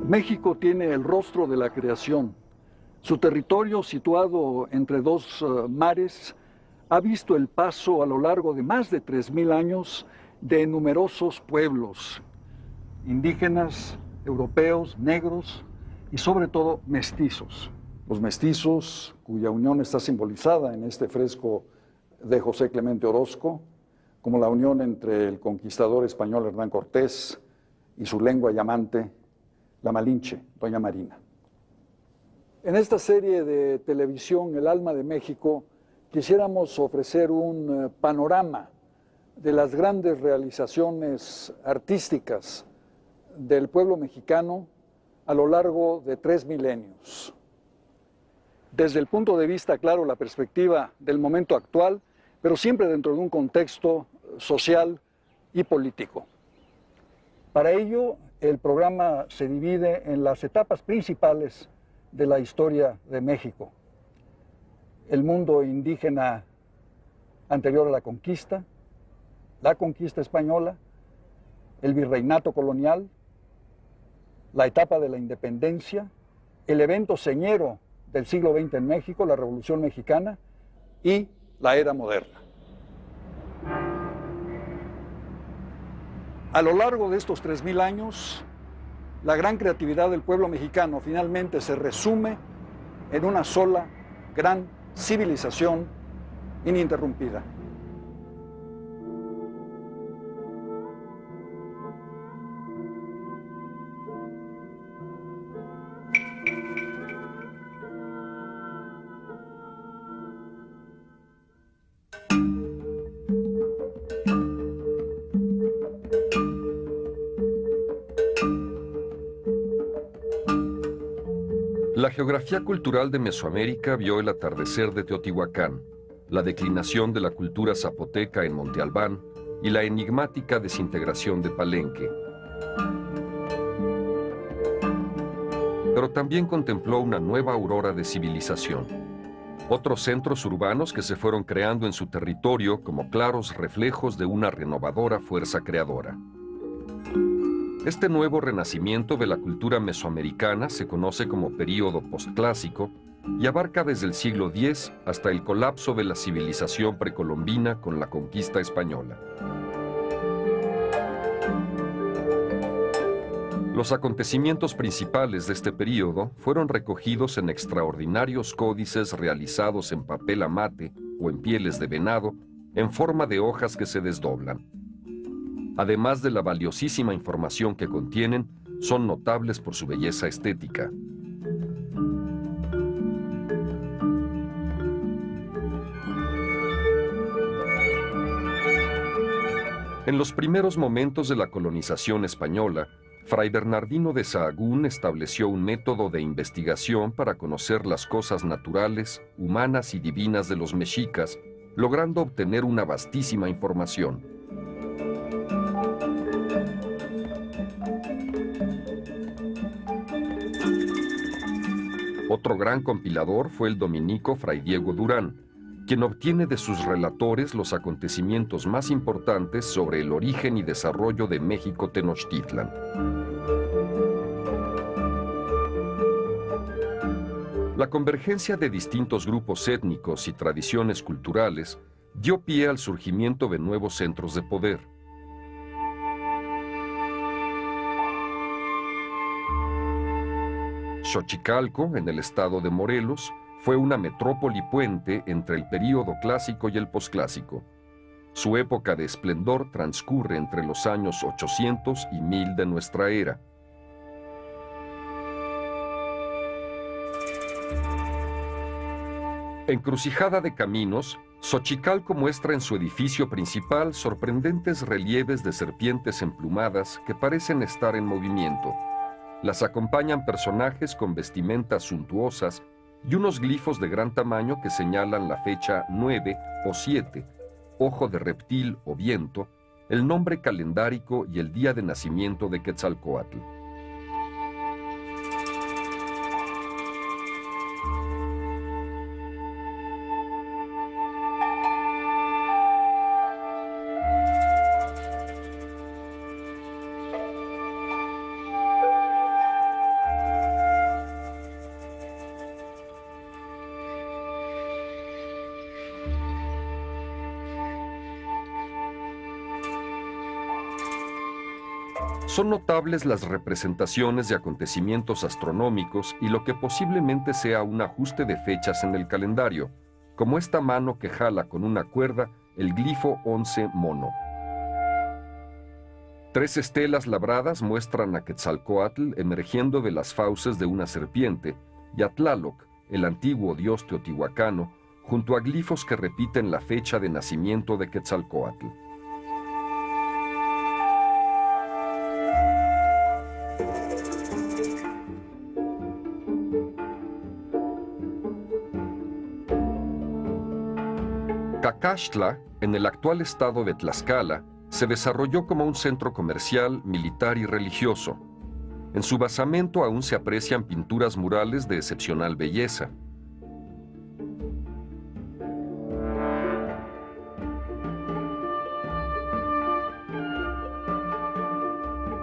México tiene el rostro de la creación. Su territorio, situado entre dos mares, ha visto el paso a lo largo de más de 3000 años de numerosos pueblos, indígenas, europeos, negros y sobre todo mestizos. Los mestizos, cuya unión está simbolizada en este fresco de José Clemente Orozco, como la unión entre el conquistador español Hernán Cortés y su lengua llamante, la Malinche, Doña Marina. En esta serie de televisión, El alma de México, quisiéramos ofrecer un panorama de las grandes realizaciones artísticas del pueblo mexicano a lo largo de 3 milenios. Desde el punto de vista, claro, la perspectiva del momento actual, pero siempre dentro de un contexto social y político. Para ello, el programa se divide en las etapas principales de la historia de México. El mundo indígena anterior a la conquista española, el virreinato colonial, la etapa de la independencia, el evento señero del siglo XX en México, la Revolución Mexicana, y la era moderna. A lo largo de estos 3000 años, la gran creatividad del pueblo mexicano finalmente se resume en una sola gran civilización ininterrumpida. La geografía cultural de Mesoamérica vio el atardecer de Teotihuacán, la declinación de la cultura zapoteca en Monte Albán y la enigmática desintegración de Palenque. Pero también contempló una nueva aurora de civilización. Otros centros urbanos que se fueron creando en su territorio como claros reflejos de una renovadora fuerza creadora. Este nuevo renacimiento de la cultura mesoamericana se conoce como período postclásico y abarca desde el siglo X hasta el colapso de la civilización precolombina con la conquista española. Los acontecimientos principales de este período fueron recogidos en extraordinarios códices realizados en papel amate o en pieles de venado en forma de hojas que se desdoblan. Además de la valiosísima información que contienen, son notables por su belleza estética. En los primeros momentos de la colonización española, Fray Bernardino de Sahagún estableció un método de investigación para conocer las cosas naturales, humanas y divinas de los mexicas, logrando obtener una vastísima información. Otro gran compilador fue el dominico Fray Diego Durán, quien obtiene de sus relatores los acontecimientos más importantes sobre el origen y desarrollo de México Tenochtitlan. La convergencia de distintos grupos étnicos y tradiciones culturales dio pie al surgimiento de nuevos centros de poder. Xochicalco, en el estado de Morelos, fue una metrópoli puente entre el período clásico y el posclásico. Su época de esplendor transcurre entre los años 800 y 1000 de nuestra era. Encrucijada de caminos, Xochicalco muestra en su edificio principal sorprendentes relieves de serpientes emplumadas que parecen estar en movimiento. Las acompañan personajes con vestimentas suntuosas y unos glifos de gran tamaño que señalan la fecha 9 o 7, ojo de reptil o viento, el nombre calendárico y el día de nacimiento de Quetzalcóatl. Son notables las representaciones de acontecimientos astronómicos y lo que posiblemente sea un ajuste de fechas en el calendario, como esta mano que jala con una cuerda el glifo 11 mono. 3 estelas labradas muestran a Quetzalcóatl emergiendo de las fauces de una serpiente y a Tlaloc, el antiguo dios teotihuacano, junto a glifos que repiten la fecha de nacimiento de Quetzalcóatl. Cacaxtla, en el actual estado de Tlaxcala, se desarrolló como un centro comercial, militar y religioso. En su basamento aún se aprecian pinturas murales de excepcional belleza.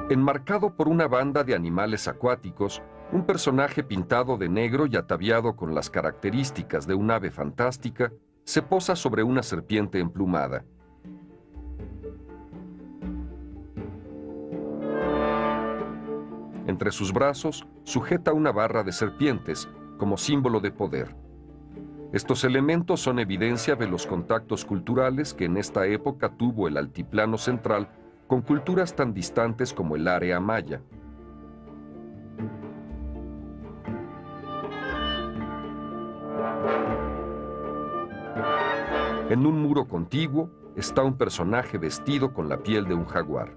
Enmarcado por una banda de animales acuáticos, un personaje pintado de negro y ataviado con las características de un ave fantástica, se posa sobre una serpiente emplumada. Entre sus brazos sujeta una barra de serpientes, como símbolo de poder. Estos elementos son evidencia de los contactos culturales que en esta época tuvo el altiplano central con culturas tan distantes como el área maya. En un muro contiguo está un personaje vestido con la piel de un jaguar.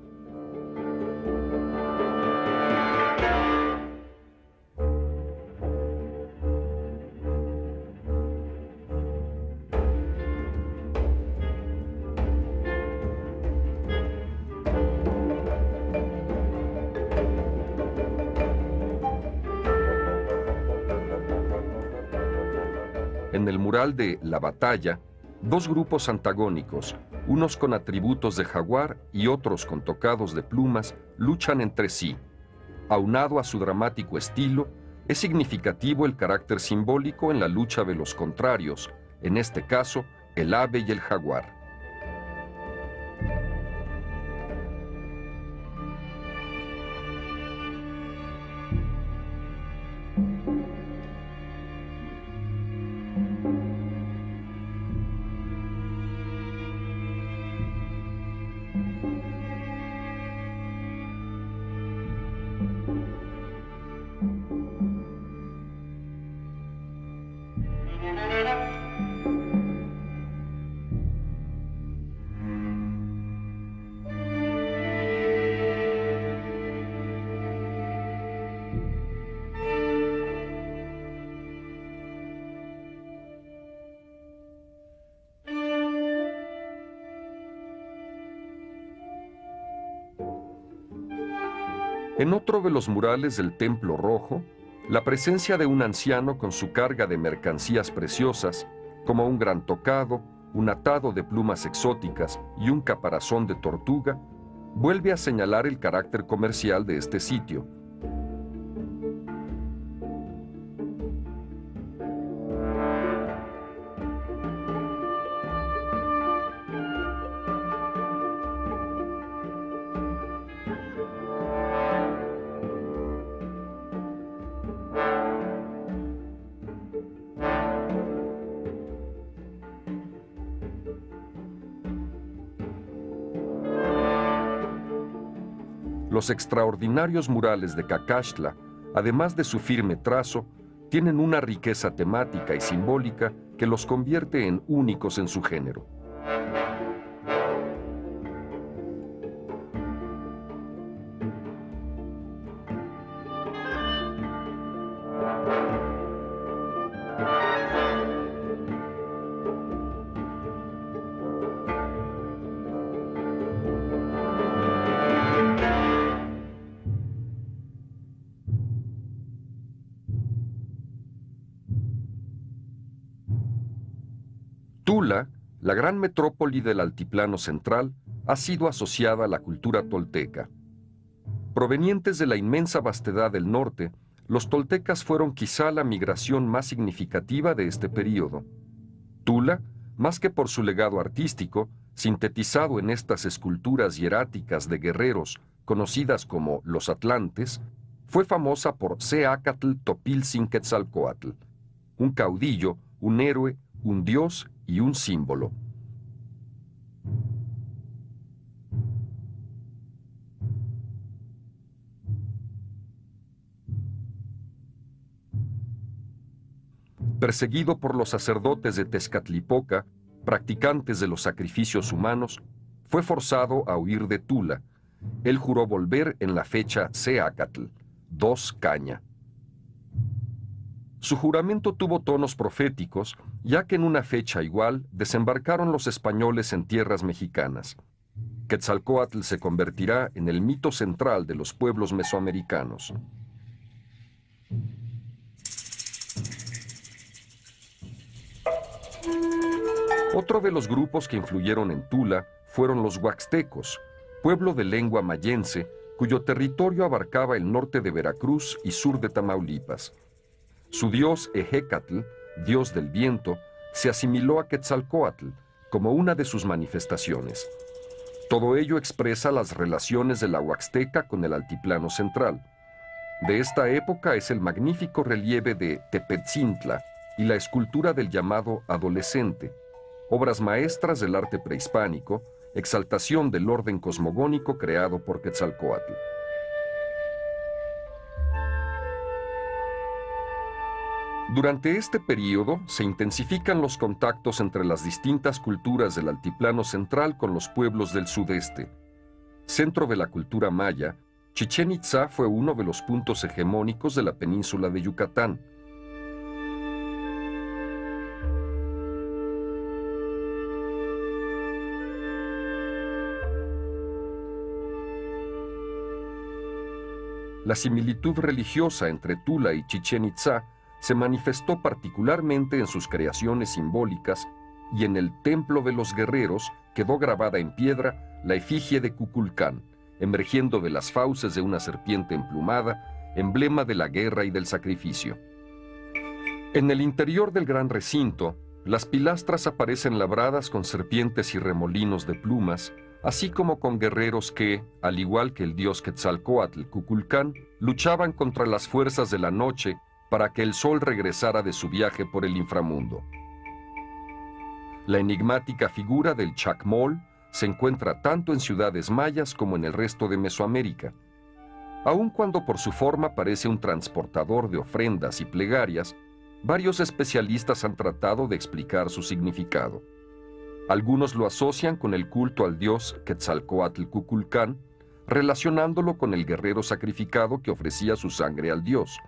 En el mural de La Batalla, 2 grupos antagónicos, unos con atributos de jaguar y otros con tocados de plumas, luchan entre sí. Aunado a su dramático estilo, es significativo el carácter simbólico en la lucha de los contrarios, en este caso, el ave y el jaguar. En otro de los murales del Templo Rojo, la presencia de un anciano con su carga de mercancías preciosas, como un gran tocado, un atado de plumas exóticas y un caparazón de tortuga, vuelve a señalar el carácter comercial de este sitio. Los extraordinarios murales de Cacaxtla, además de su firme trazo, tienen una riqueza temática y simbólica que los convierte en únicos en su género. Tula, la gran metrópoli del altiplano central, ha sido asociada a la cultura tolteca. Provenientes de la inmensa vastedad del norte, los toltecas fueron quizá la migración más significativa de este período. Tula, más que por su legado artístico, sintetizado en estas esculturas hieráticas de guerreros conocidas como los Atlantes, fue famosa por Seacatl Topiltzin-Quetzalcóatl, un caudillo, un héroe, un dios y un símbolo. Perseguido por los sacerdotes de Tezcatlipoca, practicantes de los sacrificios humanos, fue forzado a huir de Tula. Él juró volver en la fecha Seacatl, 2 Caña. Su juramento tuvo tonos proféticos, ya que en una fecha igual desembarcaron los españoles en tierras mexicanas. Quetzalcóatl se convertirá en el mito central de los pueblos mesoamericanos. Otro de los grupos que influyeron en Tula fueron los huaxtecos, pueblo de lengua mayense, cuyo territorio abarcaba el norte de Veracruz y sur de Tamaulipas. Su dios Ejecatl, dios del viento, se asimiló a Quetzalcóatl como una de sus manifestaciones. Todo ello expresa las relaciones de la Huaxteca con el altiplano central. De esta época es el magnífico relieve de Tepetzintla y la escultura del llamado Adolescente, obras maestras del arte prehispánico, exaltación del orden cosmogónico creado por Quetzalcóatl. Durante este período se intensifican los contactos entre las distintas culturas del altiplano central con los pueblos del sudeste. Centro de la cultura maya, Chichén Itzá fue uno de los puntos hegemónicos de la península de Yucatán. La similitud religiosa entre Tula y Chichén Itzá se manifestó particularmente en sus creaciones simbólicas y en el Templo de los Guerreros quedó grabada en piedra la efigie de Kukulcán, emergiendo de las fauces de una serpiente emplumada, emblema de la guerra y del sacrificio. En el interior del gran recinto, las pilastras aparecen labradas con serpientes y remolinos de plumas, así como con guerreros que, al igual que el dios Quetzalcóatl Kukulcán, luchaban contra las fuerzas de la noche para que el sol regresara de su viaje por el inframundo. La enigmática figura del Chacmol se encuentra tanto en ciudades mayas como en el resto de Mesoamérica. Aun cuando por su forma parece un transportador de ofrendas y plegarias, varios especialistas han tratado de explicar su significado. Algunos lo asocian con el culto al dios Quetzalcóatl Kukulcán, relacionándolo con el guerrero sacrificado que ofrecía su sangre al dios.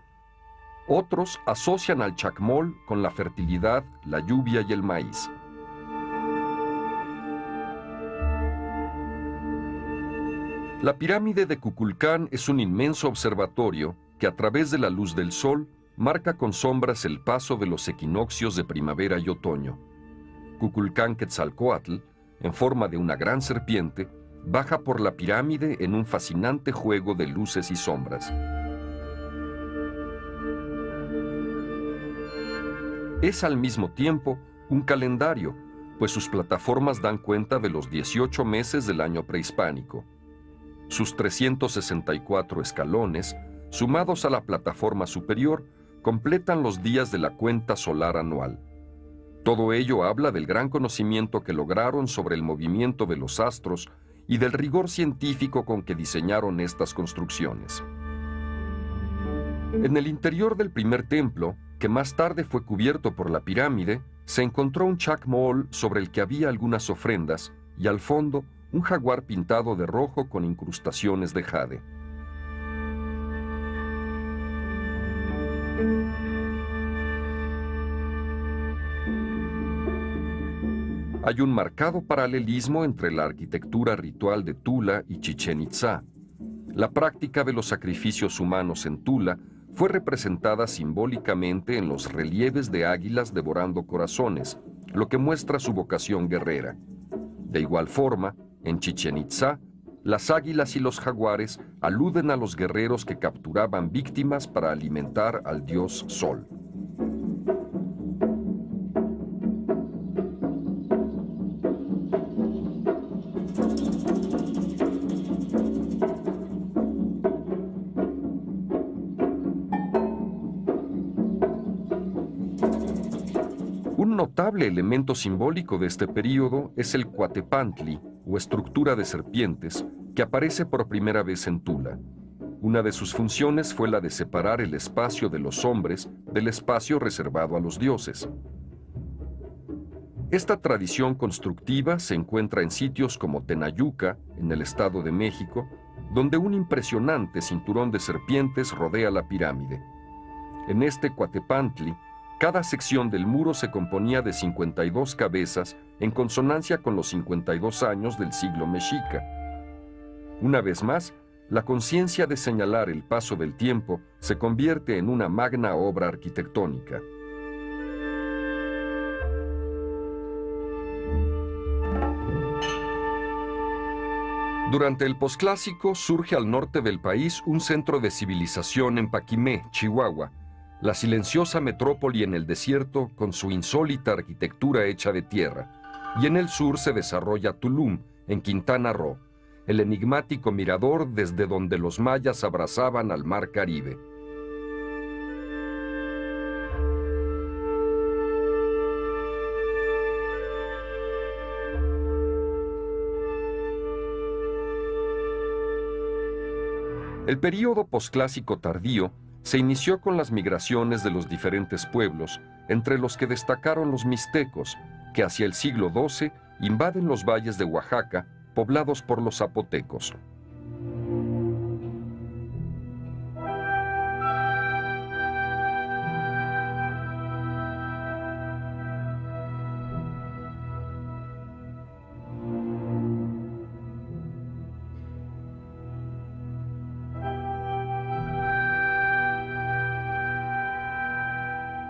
Otros asocian al Chacmol con la fertilidad, la lluvia y el maíz. La pirámide de Kukulcán es un inmenso observatorio que a través de la luz del sol marca con sombras el paso de los equinoccios de primavera y otoño. Kukulcán Quetzalcóatl, en forma de una gran serpiente, baja por la pirámide en un fascinante juego de luces y sombras. Es al mismo tiempo un calendario, pues sus plataformas dan cuenta de los 18 meses del año prehispánico. Sus 364 escalones, sumados a la plataforma superior, completan los días de la cuenta solar anual. Todo ello habla del gran conocimiento que lograron sobre el movimiento de los astros y del rigor científico con que diseñaron estas construcciones. En el interior del primer templo, que más tarde fue cubierto por la pirámide, se encontró un chacmol sobre el que había algunas ofrendas y al fondo un jaguar pintado de rojo con incrustaciones de jade. Hay un marcado paralelismo entre la arquitectura ritual de Tula y Chichén Itzá. La práctica de los sacrificios humanos en Tula fue representada simbólicamente en los relieves de águilas devorando corazones, lo que muestra su vocación guerrera. De igual forma, en Chichén Itzá, las águilas y los jaguares aluden a los guerreros que capturaban víctimas para alimentar al dios Sol. Un notable elemento simbólico de este período es el Cuatepantli, o estructura de serpientes, que aparece por primera vez en Tula. Una de sus funciones fue la de separar el espacio de los hombres del espacio reservado a los dioses. Esta tradición constructiva se encuentra en sitios como Tenayuca, en el Estado de México, donde un impresionante cinturón de serpientes rodea la pirámide. En este Cuatepantli, cada sección del muro se componía de 52 cabezas en consonancia con los 52 años del siglo mexica. Una vez más, la conciencia de señalar el paso del tiempo se convierte en una magna obra arquitectónica. Durante el posclásico surge al norte del país un centro de civilización en Paquimé, Chihuahua, la silenciosa metrópoli en el desierto con su insólita arquitectura hecha de tierra, y en el sur se desarrolla Tulum, en Quintana Roo, el enigmático mirador desde donde los mayas abrazaban al mar Caribe. El período posclásico tardío se inició con las migraciones de los diferentes pueblos, entre los que destacaron los mixtecos, que hacia el siglo XII invaden los valles de Oaxaca, poblados por los zapotecos.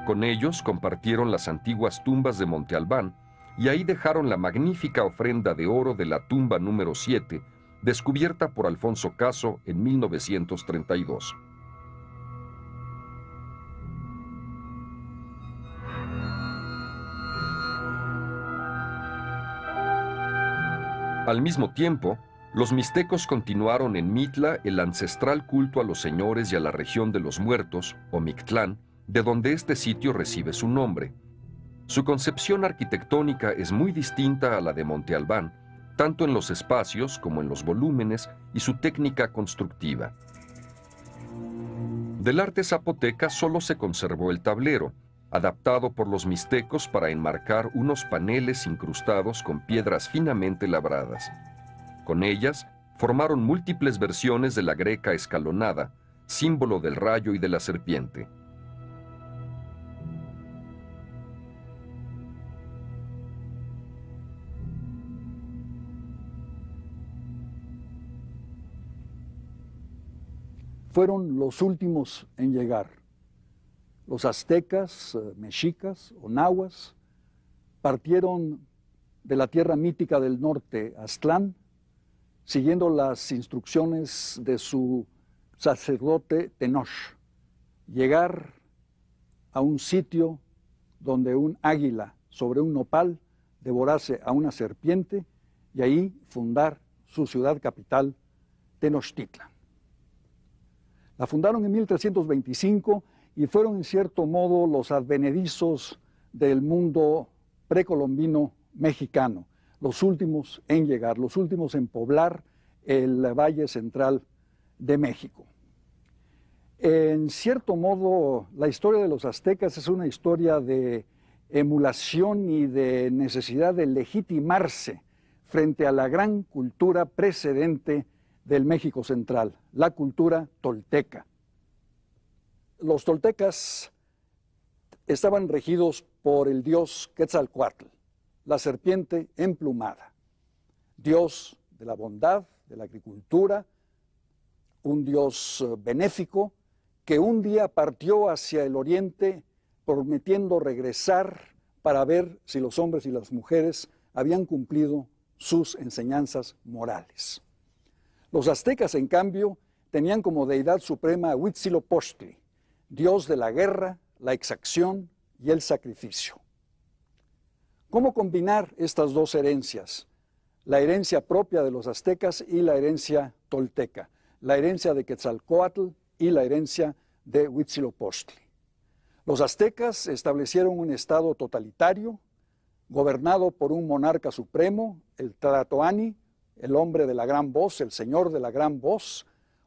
Con ellos compartieron las antiguas tumbas de Monte Albán y ahí dejaron la magnífica ofrenda de oro de la tumba número 7, descubierta por Alfonso Caso en 1932. Al mismo tiempo, los mixtecos continuaron en Mitla el ancestral culto a los señores y a la región de los muertos, o Mictlán, de donde este sitio recibe su nombre. Su concepción arquitectónica es muy distinta a la de Monte Albán, tanto en los espacios como en los volúmenes y su técnica constructiva. Del arte zapoteca solo se conservó el tablero, adaptado por los mixtecos para enmarcar unos paneles incrustados con piedras finamente labradas. Con ellas, formaron múltiples versiones de la greca escalonada, símbolo del rayo y de la serpiente. Fueron los últimos en llegar. Los aztecas, mexicas o nahuas partieron de la tierra mítica del norte, Aztlán, siguiendo las instrucciones de su sacerdote Tenoch, llegar a un sitio donde un águila sobre un nopal devorase a una serpiente y ahí fundar su ciudad capital, Tenochtitlan. La fundaron en 1325 y fueron en cierto modo los advenedizos del mundo precolombino mexicano, los últimos en llegar, los últimos en poblar el Valle Central de México. En cierto modo, la historia de los aztecas es una historia de emulación y de necesidad de legitimarse frente a la gran cultura precedente del México central, la cultura tolteca. Los toltecas estaban regidos por el dios Quetzalcóatl, la serpiente emplumada, dios de la bondad, de la agricultura, un dios benéfico que un día partió hacia el oriente prometiendo regresar para ver si los hombres y las mujeres habían cumplido sus enseñanzas morales. Los aztecas, en cambio, tenían como deidad suprema a Huitzilopochtli, dios de la guerra, la exacción y el sacrificio. ¿Cómo combinar estas dos herencias? La herencia propia de los aztecas y la herencia tolteca, la herencia de Quetzalcóatl y la herencia de Huitzilopochtli. Los aztecas establecieron un estado totalitario, gobernado por un monarca supremo, el Tlatoani, el hombre de la gran voz, el señor de la gran voz,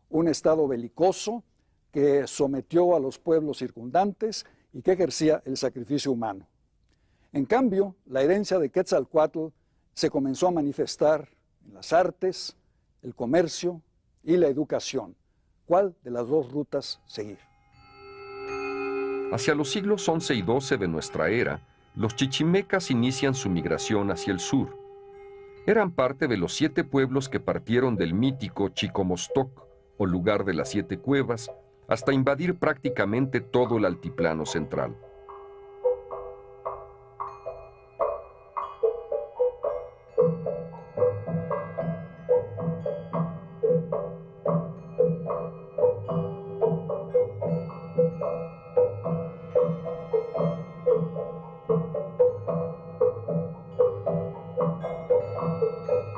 un estado belicoso que sometió a los pueblos circundantes y que ejercía el sacrificio humano. En cambio, la herencia de Quetzalcóatl se comenzó a manifestar en las artes, el comercio y la educación. ¿Cuál de las dos rutas seguir? Hacia los siglos XI y XII de nuestra era, los chichimecas inician su migración hacia el sur. Eran parte de los 7 pueblos que partieron del mítico Chicomostoc, o lugar de las 7 cuevas, hasta invadir prácticamente todo el altiplano central.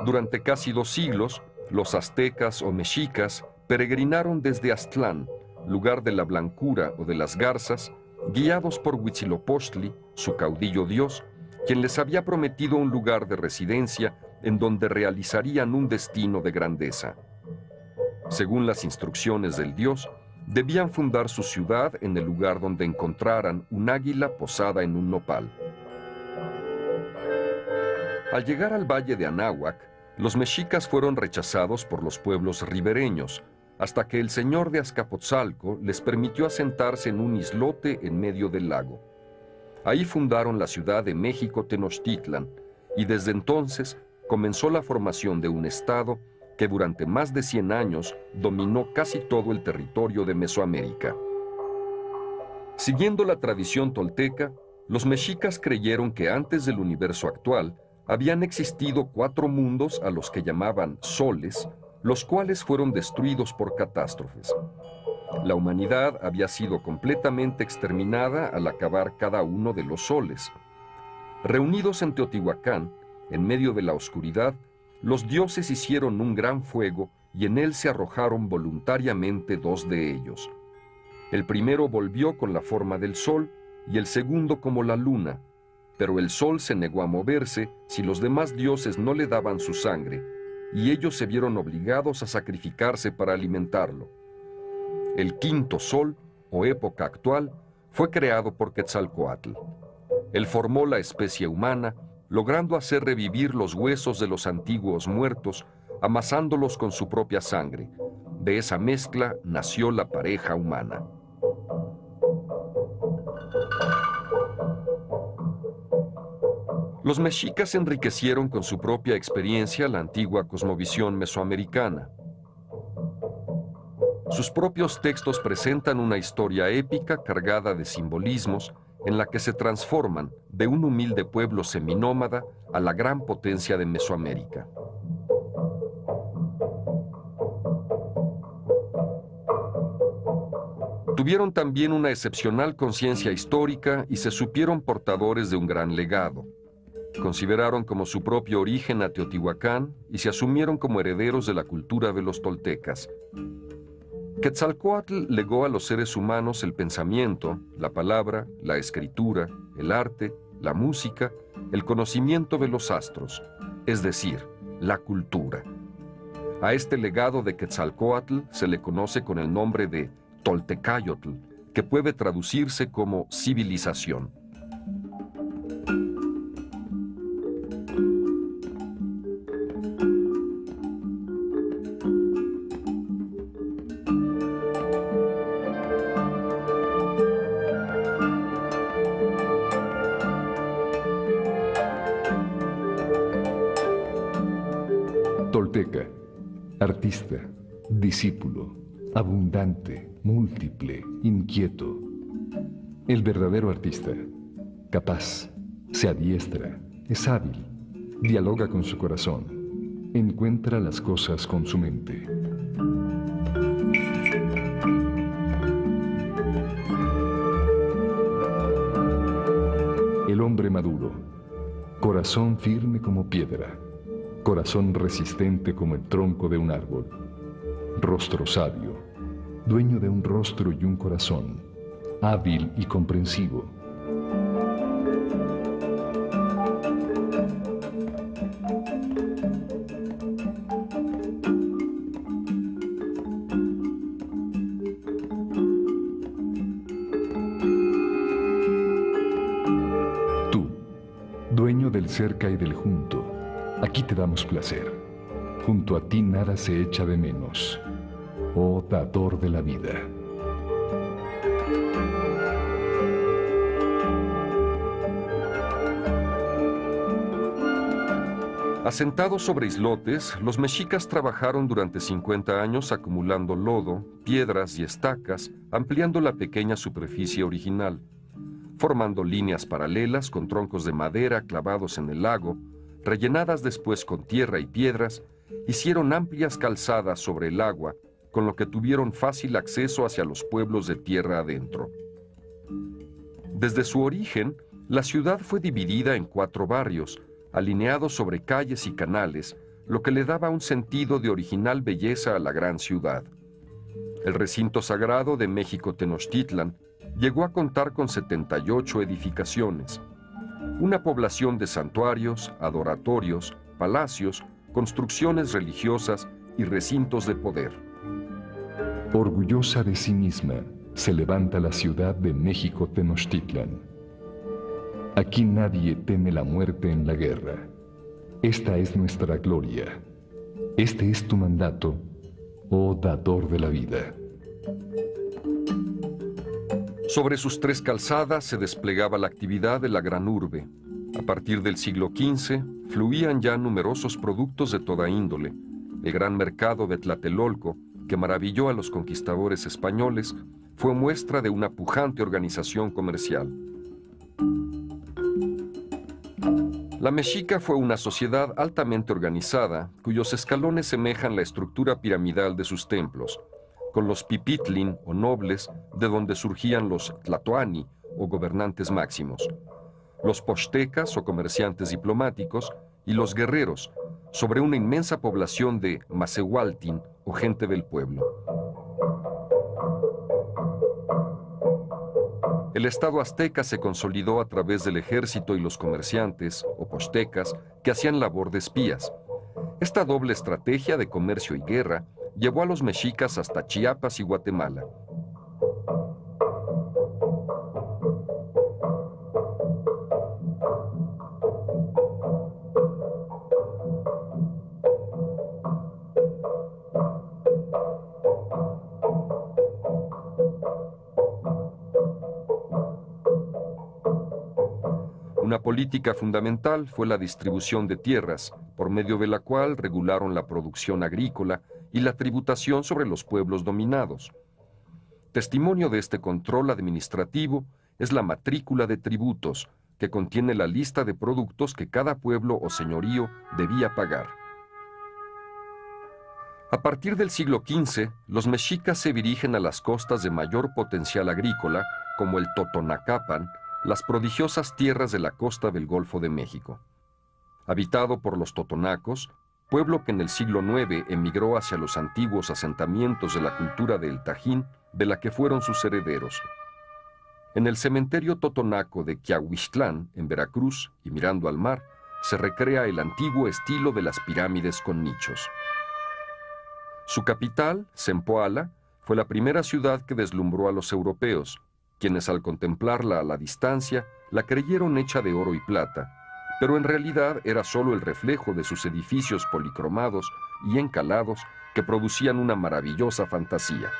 Durante casi 2 siglos, los aztecas o mexicas peregrinaron desde Aztlán, lugar de la blancura o de las garzas, guiados por Huitzilopochtli, su caudillo dios, quien les había prometido un lugar de residencia en donde realizarían un destino de grandeza. Según las instrucciones del dios, debían fundar su ciudad en el lugar donde encontraran un águila posada en un nopal. Al llegar al valle de Anáhuac, los mexicas fueron rechazados por los pueblos ribereños, hasta que el señor de Azcapotzalco les permitió asentarse en un islote en medio del lago. Ahí fundaron la ciudad de México Tenochtitlan, y desde entonces comenzó la formación de un estado que durante más de 100 años dominó casi todo el territorio de Mesoamérica. Siguiendo la tradición tolteca, los mexicas creyeron que antes del universo actual habían existido 4 mundos a los que llamaban soles, los cuales fueron destruidos por catástrofes. La humanidad había sido completamente exterminada al acabar cada uno de los soles. Reunidos en Teotihuacán, en medio de la oscuridad, los dioses hicieron un gran fuego y en él se arrojaron voluntariamente 2 de ellos. El primero volvió con la forma del sol y el segundo como la luna, pero el sol se negó a moverse si los demás dioses no le daban su sangre, y ellos se vieron obligados a sacrificarse para alimentarlo. El quinto sol, o época actual, fue creado por Quetzalcóatl. Él formó la especie humana, logrando hacer revivir los huesos de los antiguos muertos, amasándolos con su propia sangre. De esa mezcla nació la pareja humana. Los mexicas enriquecieron con su propia experiencia la antigua cosmovisión mesoamericana. Sus propios textos presentan una historia épica cargada de simbolismos en la que se transforman de un humilde pueblo seminómada a la gran potencia de Mesoamérica. Tuvieron también una excepcional conciencia histórica y se supieron portadores de un gran legado. Consideraron como su propio origen a Teotihuacán y se asumieron como herederos de la cultura de los toltecas. Quetzalcóatl legó a los seres humanos el pensamiento, la palabra, la escritura, el arte, la música, el conocimiento de los astros, es decir, la cultura. A este legado de Quetzalcóatl se le conoce con el nombre de Toltecayotl, que puede traducirse como civilización. Tolteca, artista, discípulo, abundante, múltiple, inquieto. El verdadero artista, capaz, Se adiestra, es hábil, dialoga con su corazón, encuentra las cosas con su mente. El hombre maduro, corazón firme como piedra, corazón resistente como el tronco de un árbol, rostro sabio, dueño de un rostro y un corazón, hábil y comprensivo. Tú, dueño del cerca y del junto, aquí te damos placer. Junto a ti nada se echa de menos, oh dador de la vida. Asentados sobre islotes, los mexicas trabajaron durante 50 años acumulando lodo, piedras y estacas, ampliando la pequeña superficie original, formando líneas paralelas con troncos de madera clavados en el lago, rellenadas después con tierra y piedras, hicieron amplias calzadas sobre el agua, con lo que tuvieron fácil acceso hacia los pueblos de tierra adentro. Desde su origen, la ciudad fue dividida en 4 barrios, alineados sobre calles y canales, lo que le daba un sentido de original belleza a la gran ciudad. El recinto sagrado de México Tenochtitlan llegó a contar con 78 edificaciones, una población de santuarios, adoratorios, palacios, construcciones religiosas y recintos de poder. Orgullosa de sí misma, se levanta la ciudad de México Tenochtitlan. Aquí nadie teme la muerte en la guerra. Esta es nuestra gloria. Este es tu mandato, oh dador de la vida. Sobre sus 3 calzadas se desplegaba la actividad de la gran urbe. A partir del siglo XV, fluían ya numerosos productos de toda índole. El gran mercado de Tlatelolco, que maravilló a los conquistadores españoles, fue muestra de una pujante organización comercial. La mexica fue una sociedad altamente organizada, cuyos escalones semejan la estructura piramidal de sus templos, con los pipitlin o nobles, de donde surgían los tlatoani o gobernantes máximos, los pochtecas o comerciantes diplomáticos y los guerreros, sobre una inmensa población de macehualtin o gente del pueblo. El Estado azteca se consolidó a través del ejército y los comerciantes, o pochtecas, que hacían labor de espías. Esta doble estrategia de comercio y guerra llevó a los mexicas hasta Chiapas y Guatemala. Una política fundamental fue la distribución de tierras, por medio de la cual regularon la producción agrícola y la tributación sobre los pueblos dominados. Testimonio de este control administrativo es la matrícula de tributos, que contiene la lista de productos que cada pueblo o señorío debía pagar. A partir del siglo XV, los mexicas se dirigen a las costas de mayor potencial agrícola, como el Totonacapan, las prodigiosas tierras de la costa del Golfo de México. Habitado por los totonacos, pueblo que en el siglo IX emigró hacia los antiguos asentamientos de la cultura del Tajín, de la que fueron sus herederos. En el cementerio totonaco de Quiahuixtlán, en Veracruz, y mirando al mar, se recrea el antiguo estilo de las pirámides con nichos. Su capital, Zempoala, fue la primera ciudad que deslumbró a los europeos, quienes al contemplarla a la distancia la creyeron hecha de oro y plata, pero en realidad era solo el reflejo de sus edificios policromados y encalados que producían una maravillosa fantasía.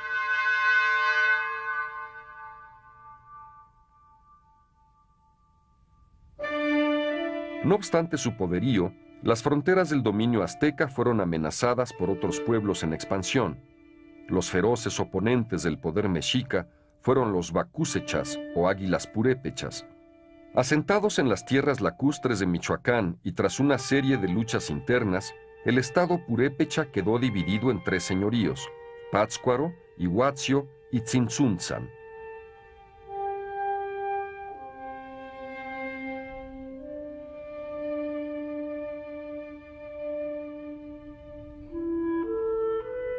No obstante su poderío, las fronteras del dominio azteca fueron amenazadas por otros pueblos en expansión. Los feroces oponentes del poder mexica fueron los bacúsechas o águilas purépechas. Asentados en las tierras lacustres de Michoacán y tras una serie de luchas internas, el estado purépecha quedó dividido en 3 señoríos: Pátzcuaro, Iguazio y Tzintzuntzan.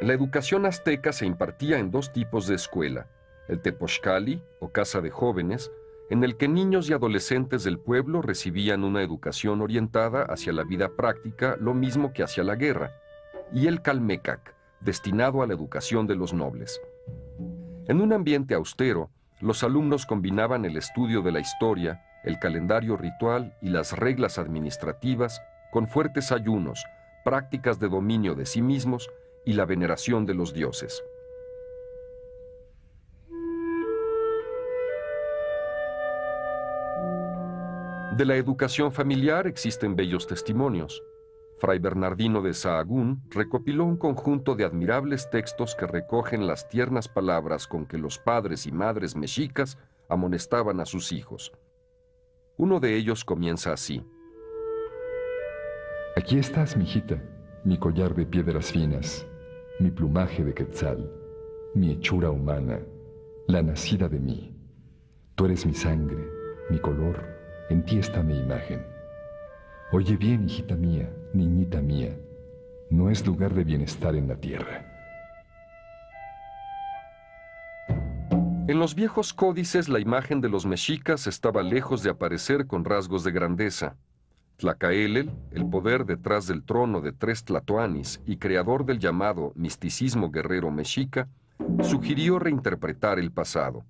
La educación azteca se impartía en 2 tipos de escuela: el Tepochcali, o casa de jóvenes, en el que niños y adolescentes del pueblo recibían una educación orientada hacia la vida práctica, lo mismo que hacia la guerra, y el Calmecac, destinado a la educación de los nobles. En un ambiente austero, los alumnos combinaban el estudio de la historia, el calendario ritual y las reglas administrativas con fuertes ayunos, prácticas de dominio de sí mismos y la veneración de los dioses. De la educación familiar existen bellos testimonios. Fray Bernardino de Sahagún recopiló un conjunto de admirables textos que recogen las tiernas palabras con que los padres y madres mexicas amonestaban a sus hijos. Uno de ellos comienza así: Aquí estás, mijita, mi collar de piedras finas, mi plumaje de quetzal, mi hechura humana, la nacida de mí. Tú eres mi sangre, mi color, en ti está mi imagen. Oye bien, hijita mía, niñita mía, no es lugar de bienestar en la tierra. En los viejos códices la imagen de los mexicas estaba lejos de aparecer con rasgos de grandeza. Tlacaelel, el poder detrás del trono de 3 tlatoanis y creador del llamado misticismo guerrero mexica, sugirió reinterpretar el pasado.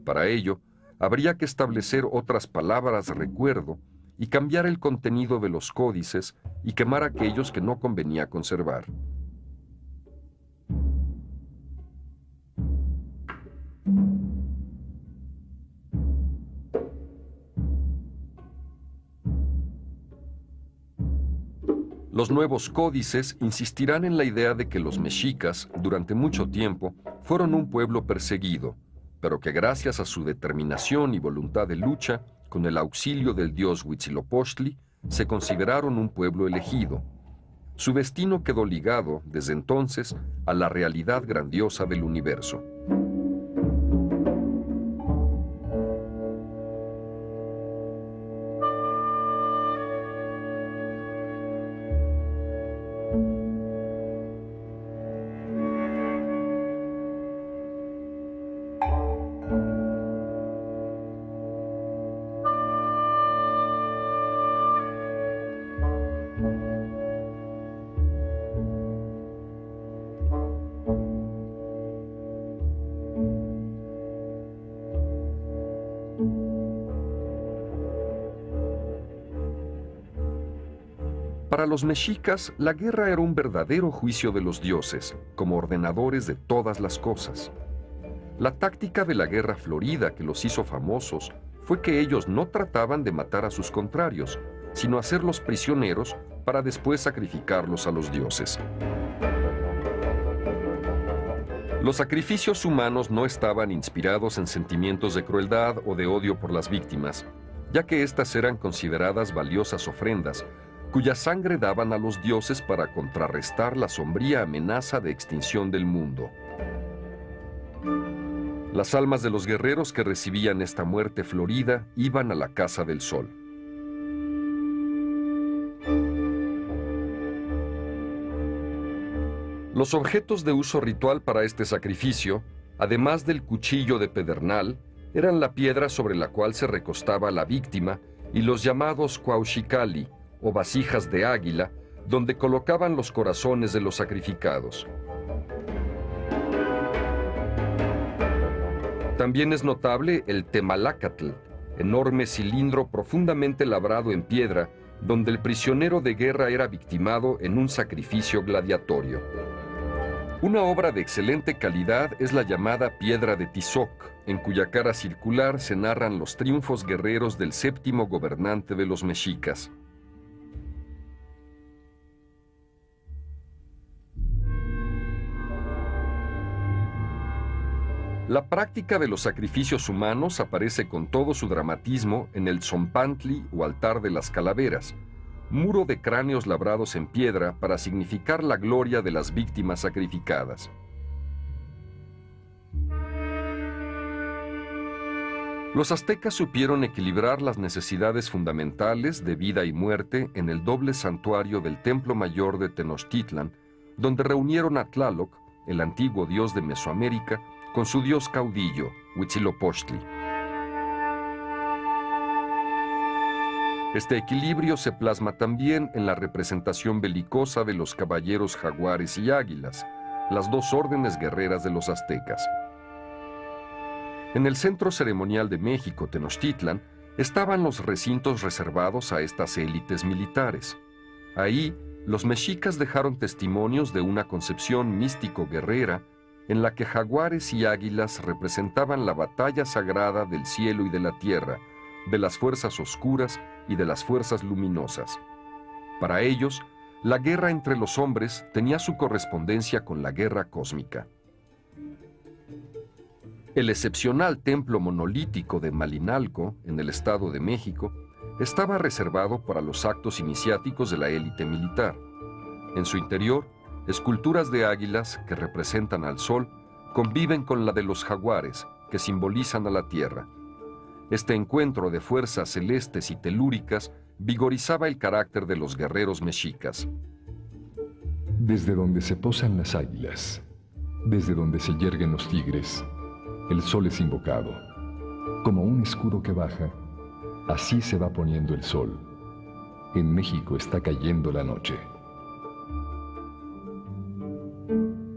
Para ello, habría que establecer otras palabras de recuerdo y cambiar el contenido de los códices y quemar aquellos que no convenía conservar. Los nuevos códices insistirán en la idea de que los mexicas, durante mucho tiempo, fueron un pueblo perseguido, pero que gracias a su determinación y voluntad de lucha, con el auxilio del dios Huitzilopochtli, se consideraron un pueblo elegido. Su destino quedó ligado, desde entonces, a la realidad grandiosa del universo. Para los mexicas, la guerra era un verdadero juicio de los dioses, como ordenadores de todas las cosas. La táctica de la guerra florida que los hizo famosos fue que ellos no trataban de matar a sus contrarios, sino hacerlos prisioneros para después sacrificarlos a los dioses. Los sacrificios humanos no estaban inspirados en sentimientos de crueldad o de odio por las víctimas, ya que éstas eran consideradas valiosas ofrendas, cuya sangre daban a los dioses para contrarrestar la sombría amenaza de extinción del mundo. Las almas de los guerreros que recibían esta muerte florida iban a la casa del sol. Los objetos de uso ritual para este sacrificio, además del cuchillo de pedernal, eran la piedra sobre la cual se recostaba la víctima y los llamados cuauxicali, o vasijas de águila, donde colocaban los corazones de los sacrificados. También es notable el temalacatl, enorme cilindro profundamente labrado en piedra, donde el prisionero de guerra era victimado en un sacrificio gladiatorio. Una obra de excelente calidad es la llamada Piedra de Tizoc, en cuya cara circular se narran los triunfos guerreros del 7º gobernante de los mexicas. La práctica de los sacrificios humanos aparece con todo su dramatismo en el Tzompantli o altar de las calaveras, muro de cráneos labrados en piedra para significar la gloria de las víctimas sacrificadas. Los aztecas supieron equilibrar las necesidades fundamentales de vida y muerte en el doble santuario del Templo Mayor de Tenochtitlan, donde reunieron a Tlaloc, el antiguo dios de Mesoamérica, con su dios caudillo, Huitzilopochtli. Este equilibrio se plasma también en la representación belicosa de los caballeros jaguares y águilas, las dos órdenes guerreras de los aztecas. En el centro ceremonial de México, Tenochtitlan, estaban los recintos reservados a estas élites militares. Ahí, los mexicas dejaron testimonios de una concepción místico-guerrera en la que jaguares y águilas representaban la batalla sagrada del cielo y de la tierra, de las fuerzas oscuras y de las fuerzas luminosas. Para ellos, la guerra entre los hombres tenía su correspondencia con la guerra cósmica. El excepcional templo monolítico de Malinalco, en el Estado de México, estaba reservado para los actos iniciáticos de la élite militar. En su interior, esculturas de águilas que representan al sol conviven con la de los jaguares, que simbolizan a la tierra. Este encuentro de fuerzas celestes y telúricas vigorizaba el carácter de los guerreros mexicas. Desde donde se posan las águilas, desde donde se yerguen los tigres, el sol es invocado. Como un escudo que baja, así se va poniendo el sol. En México está cayendo la noche.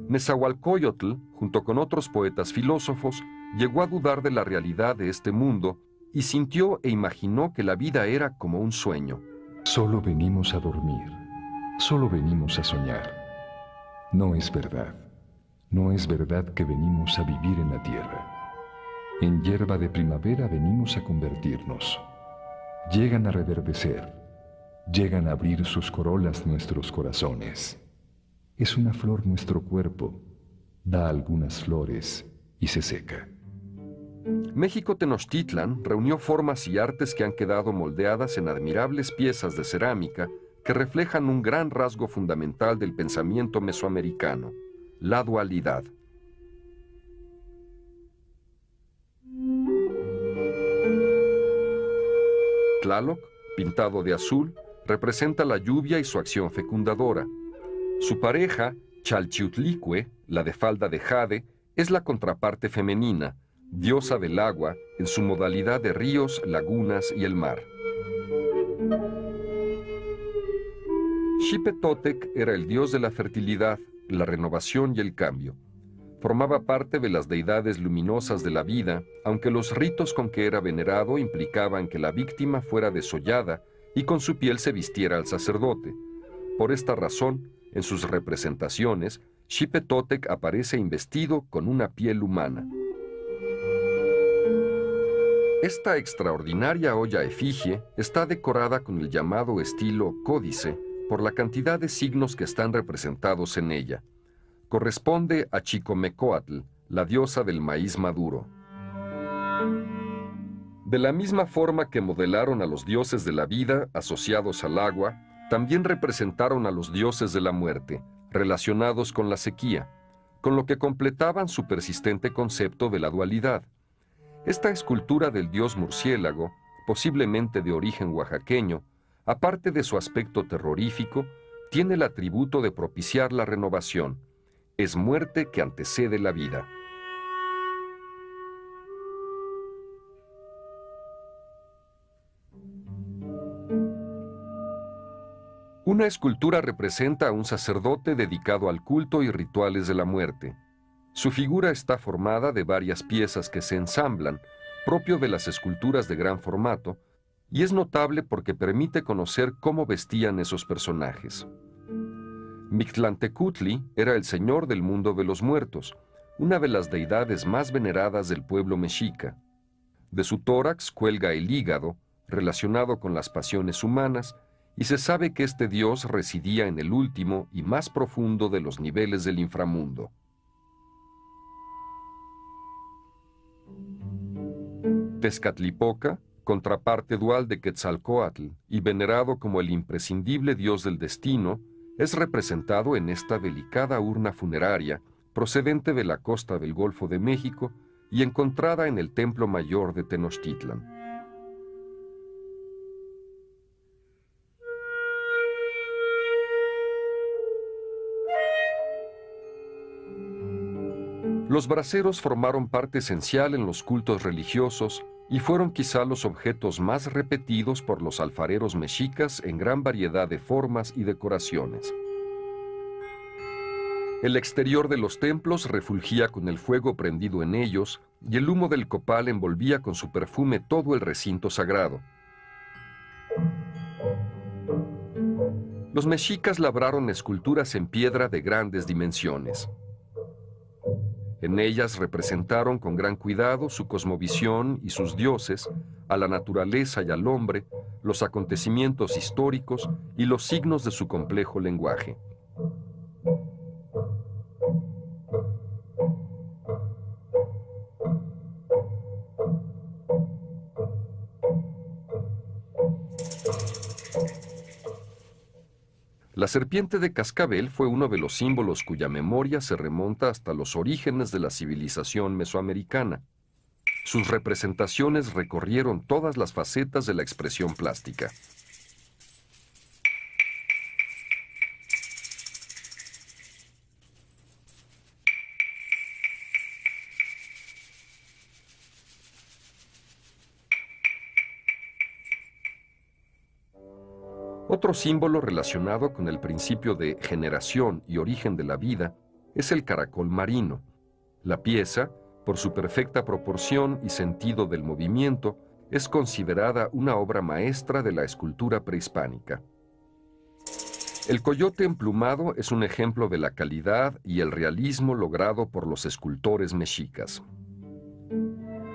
Nezahualcóyotl, junto con otros poetas filósofos, llegó a dudar de la realidad de este mundo y sintió e imaginó que la vida era como un sueño. Solo venimos a dormir, solo venimos a soñar. No es verdad, no es verdad que venimos a vivir en la tierra. En hierba de primavera venimos a convertirnos. Llegan a reverdecer, llegan a abrir sus corolas nuestros corazones. Es una flor nuestro cuerpo, da algunas flores y se seca. México Tenochtitlan reunió formas y artes que han quedado moldeadas en admirables piezas de cerámica que reflejan un gran rasgo fundamental del pensamiento mesoamericano, la dualidad. Tlaloc, pintado de azul, representa la lluvia y su acción fecundadora. Su pareja, Chalchiutlicue, la de falda de jade, es la contraparte femenina, diosa del agua en su modalidad de ríos, lagunas y el mar. Xipetotec era el dios de la fertilidad, la renovación y el cambio. Formaba parte de las deidades luminosas de la vida, aunque los ritos con que era venerado implicaban que la víctima fuera desollada y con su piel se vistiera al sacerdote. Por esta razón, en sus representaciones, Xipetotec aparece investido con una piel humana. Esta extraordinaria olla efigie está decorada con el llamado estilo códice por la cantidad de signos que están representados en ella. Corresponde a Chicomecoatl, la diosa del maíz maduro. De la misma forma que modelaron a los dioses de la vida asociados al agua, también representaron a los dioses de la muerte, relacionados con la sequía, con lo que completaban su persistente concepto de la dualidad. Esta escultura del dios murciélago, posiblemente de origen oaxaqueño, aparte de su aspecto terrorífico, tiene el atributo de propiciar la renovación. Es muerte que antecede la vida. Una escultura representa a un sacerdote dedicado al culto y rituales de la muerte. Su figura está formada de varias piezas que se ensamblan, propio de las esculturas de gran formato, y es notable porque permite conocer cómo vestían esos personajes. Mictlantecutli era el señor del mundo de los muertos, una de las deidades más veneradas del pueblo mexica. De su tórax cuelga el hígado, relacionado con las pasiones humanas, y se sabe que este dios residía en el último y más profundo de los niveles del inframundo. Tezcatlipoca, contraparte dual de Quetzalcóatl y venerado como el imprescindible dios del destino, es representado en esta delicada urna funeraria procedente de la costa del Golfo de México y encontrada en el Templo Mayor de Tenochtitlan. Los braseros formaron parte esencial en los cultos religiosos y fueron quizá los objetos más repetidos por los alfareros mexicas en gran variedad de formas y decoraciones. El exterior de los templos refulgía con el fuego prendido en ellos y el humo del copal envolvía con su perfume todo el recinto sagrado. Los mexicas labraron esculturas en piedra de grandes dimensiones. En ellas representaron con gran cuidado su cosmovisión y sus dioses, a la naturaleza y al hombre, los acontecimientos históricos y los signos de su complejo lenguaje. La serpiente de cascabel fue uno de los símbolos cuya memoria se remonta hasta los orígenes de la civilización mesoamericana. Sus representaciones recorrieron todas las facetas de la expresión plástica. Otro símbolo relacionado con el principio de generación y origen de la vida es el caracol marino. La pieza, por su perfecta proporción y sentido del movimiento, es considerada una obra maestra de la escultura prehispánica. El coyote emplumado es un ejemplo de la calidad y el realismo logrado por los escultores mexicas.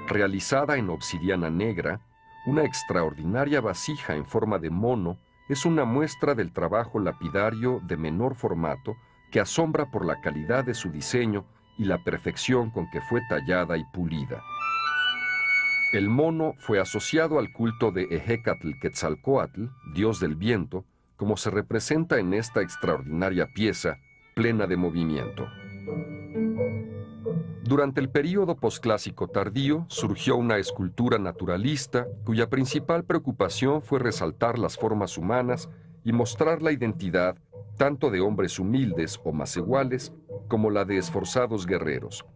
Realizada en obsidiana negra, una extraordinaria vasija en forma de mono es una muestra del trabajo lapidario de menor formato que asombra por la calidad de su diseño y la perfección con que fue tallada y pulida. El mono fue asociado al culto de Ehecatl-Quetzalcóatl, dios del viento, como se representa en esta extraordinaria pieza, plena de movimiento. Durante el período posclásico tardío surgió una escultura naturalista cuya principal preocupación fue resaltar las formas humanas y mostrar la identidad tanto de hombres humildes o más iguales como la de esforzados guerreros.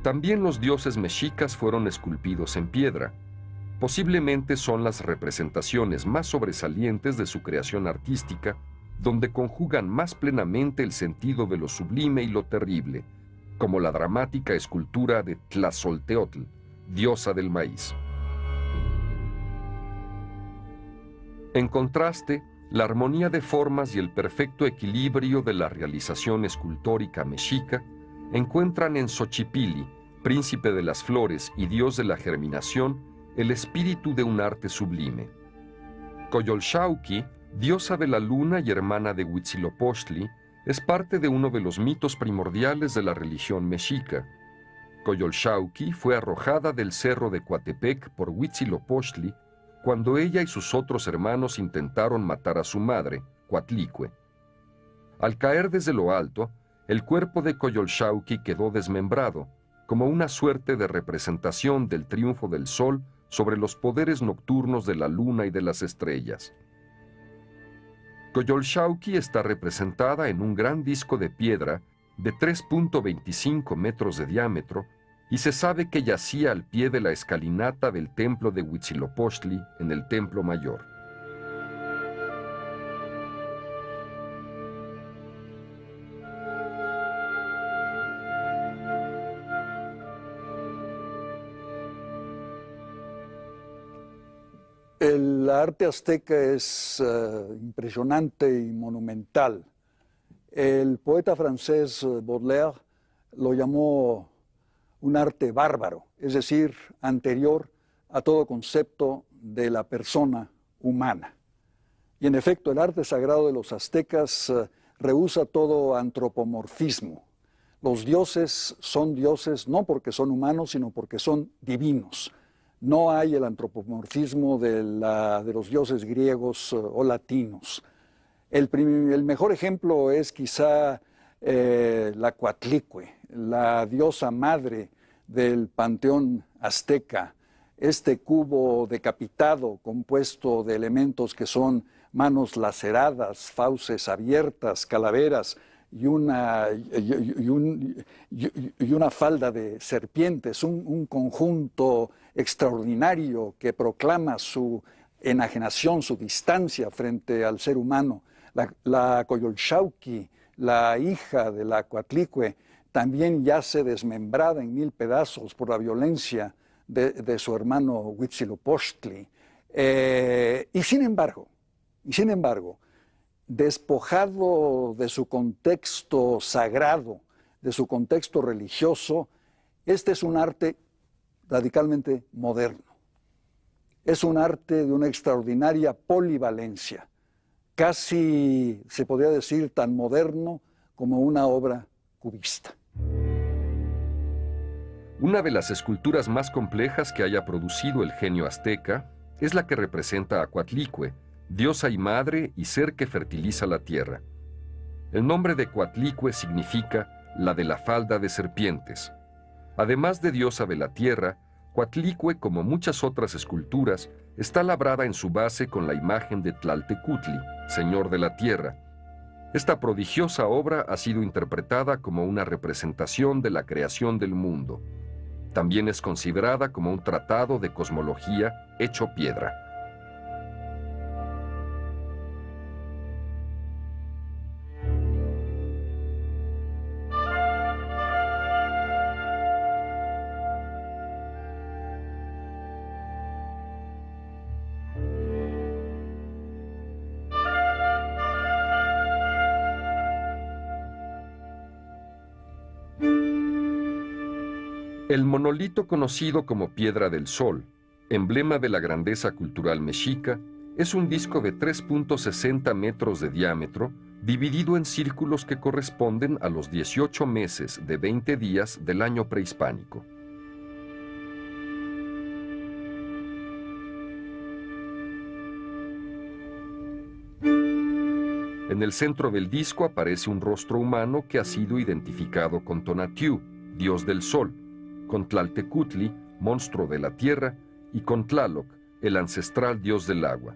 También los dioses mexicas fueron esculpidos en piedra. Posiblemente son las representaciones más sobresalientes de su creación artística, donde conjugan más plenamente el sentido de lo sublime y lo terrible, como la dramática escultura de Tlazolteotl, diosa del maíz. En contraste, la armonía de formas y el perfecto equilibrio de la realización escultórica mexica encuentran en Xochipilli, príncipe de las flores y dios de la germinación, el espíritu de un arte sublime. Coyolxauhqui, diosa de la luna y hermana de Huitzilopochtli, es parte de uno de los mitos primordiales de la religión mexica. Coyolxauhqui fue arrojada del cerro de Coatepec por Huitzilopochtli cuando ella y sus otros hermanos intentaron matar a su madre, Coatlicue. Al caer desde lo alto, el cuerpo de Coyolxauhqui quedó desmembrado, como una suerte de representación del triunfo del sol sobre los poderes nocturnos de la luna y de las estrellas. Coyolxauhqui está representada en un gran disco de piedra de 3.25 metros de diámetro y se sabe que yacía al pie de la escalinata del templo de Huitzilopochtli en el Templo Mayor. El arte azteca es impresionante y monumental. El poeta francés Baudelaire lo llamó un arte bárbaro, es decir, anterior a todo concepto de la persona humana. Y en efecto, el arte sagrado de los aztecas rehúsa todo antropomorfismo. Los dioses son dioses no porque son humanos, sino porque son divinos. No hay el antropomorfismo de los dioses griegos o latinos. El mejor ejemplo es quizá la Coatlicue, la diosa madre del panteón azteca, este cubo decapitado compuesto de elementos que son manos laceradas, fauces abiertas, calaveras y una falda de serpientes, un conjunto extraordinario que proclama su enajenación, su distancia frente al ser humano. La Coyolxauhqui, la hija de la Coatlicue, también yace desmembrada en 1000 pedazos por la violencia de su hermano Huitzilopochtli. Y sin embargo, despojado de su contexto sagrado, de su contexto religioso, este es un arte radicalmente moderno. Es un arte de una extraordinaria polivalencia, casi se podría decir tan moderno como una obra cubista. Una de las esculturas más complejas que haya producido el genio azteca es la que representa a Coatlicue, diosa y madre y ser que fertiliza la tierra. El nombre de Coatlicue significa la de la falda de serpientes. Además de diosa de la tierra, Coatlicue, como muchas otras esculturas, está labrada en su base con la imagen de Tlaltecutli, señor de la tierra. Esta prodigiosa obra ha sido interpretada como una representación de la creación del mundo. También es considerada como un tratado de cosmología hecho piedra. El monolito conocido como Piedra del Sol, emblema de la grandeza cultural mexica, es un disco de 3.60 metros de diámetro, dividido en círculos que corresponden a los 18 meses de 20 días del año prehispánico. En el centro del disco aparece un rostro humano que ha sido identificado con Tonatiuh, dios del sol, con Tlaltecutli, monstruo de la tierra, y con Tlaloc, el ancestral dios del agua.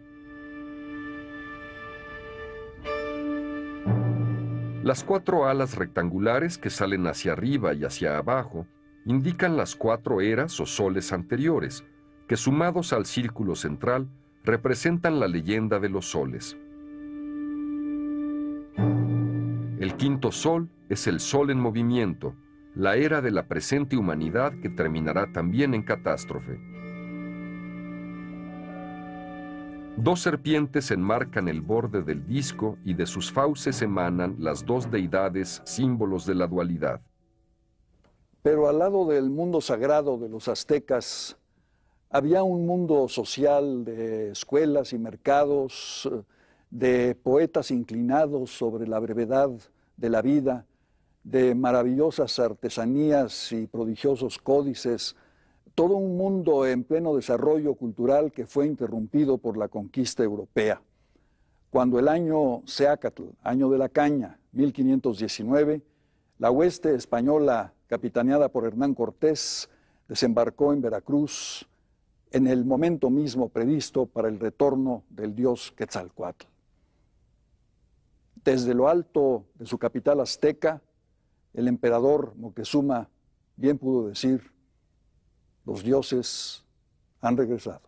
Las 4 alas rectangulares que salen hacia arriba y hacia abajo indican las 4 eras o soles anteriores, que sumados al círculo central representan la leyenda de los soles. El quinto sol es el sol en movimiento, la era de la presente humanidad que terminará también en catástrofe. 2 serpientes enmarcan el borde del disco y de sus fauces emanan las 2 deidades símbolos de la dualidad. Pero al lado del mundo sagrado de los aztecas, había un mundo social de escuelas y mercados, de poetas inclinados sobre la brevedad de la vida, de maravillosas artesanías y prodigiosos códices, todo un mundo en pleno desarrollo cultural que fue interrumpido por la conquista europea. Cuando el año Seácatl, año de la caña, 1519, la hueste española, capitaneada por Hernán Cortés, desembarcó en Veracruz en el momento mismo previsto para el retorno del dios Quetzalcóatl. Desde lo alto de su capital azteca, el emperador Moctezuma bien pudo decir: los dioses han regresado.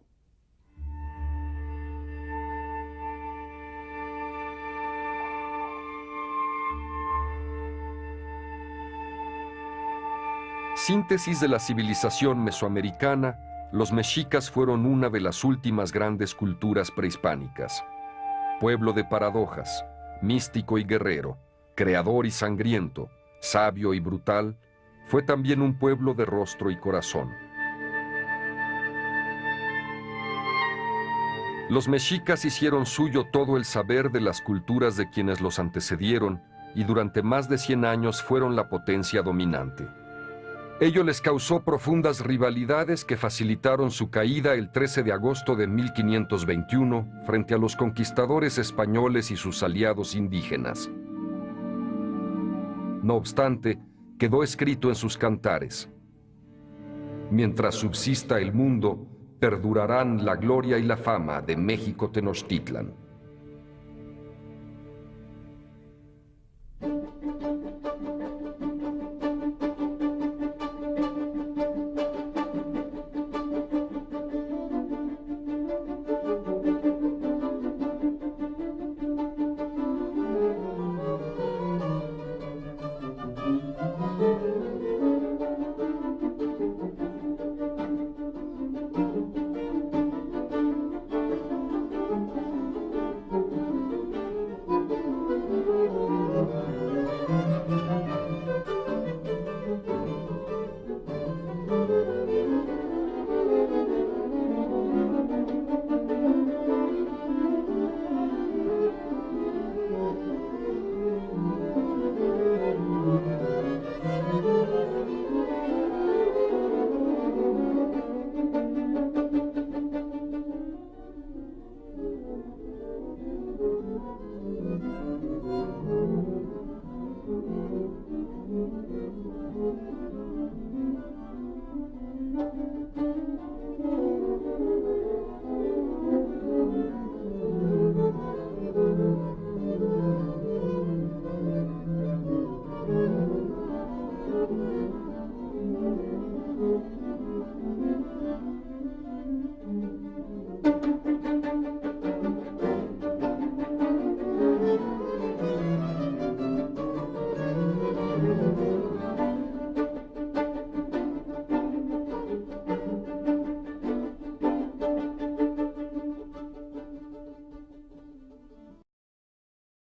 Síntesis de la civilización mesoamericana, los mexicas fueron una de las últimas grandes culturas prehispánicas. Pueblo de paradojas, místico y guerrero, creador y sangriento, sabio y brutal, fue también un pueblo de rostro y corazón. Los mexicas hicieron suyo todo el saber de las culturas de quienes los antecedieron y durante más de 100 años fueron la potencia dominante. Ello les causó profundas rivalidades que facilitaron su caída el 13 de agosto de 1521 frente a los conquistadores españoles y sus aliados indígenas. No obstante, quedó escrito en sus cantares: mientras subsista el mundo, perdurarán la gloria y la fama de México Tenochtitlan.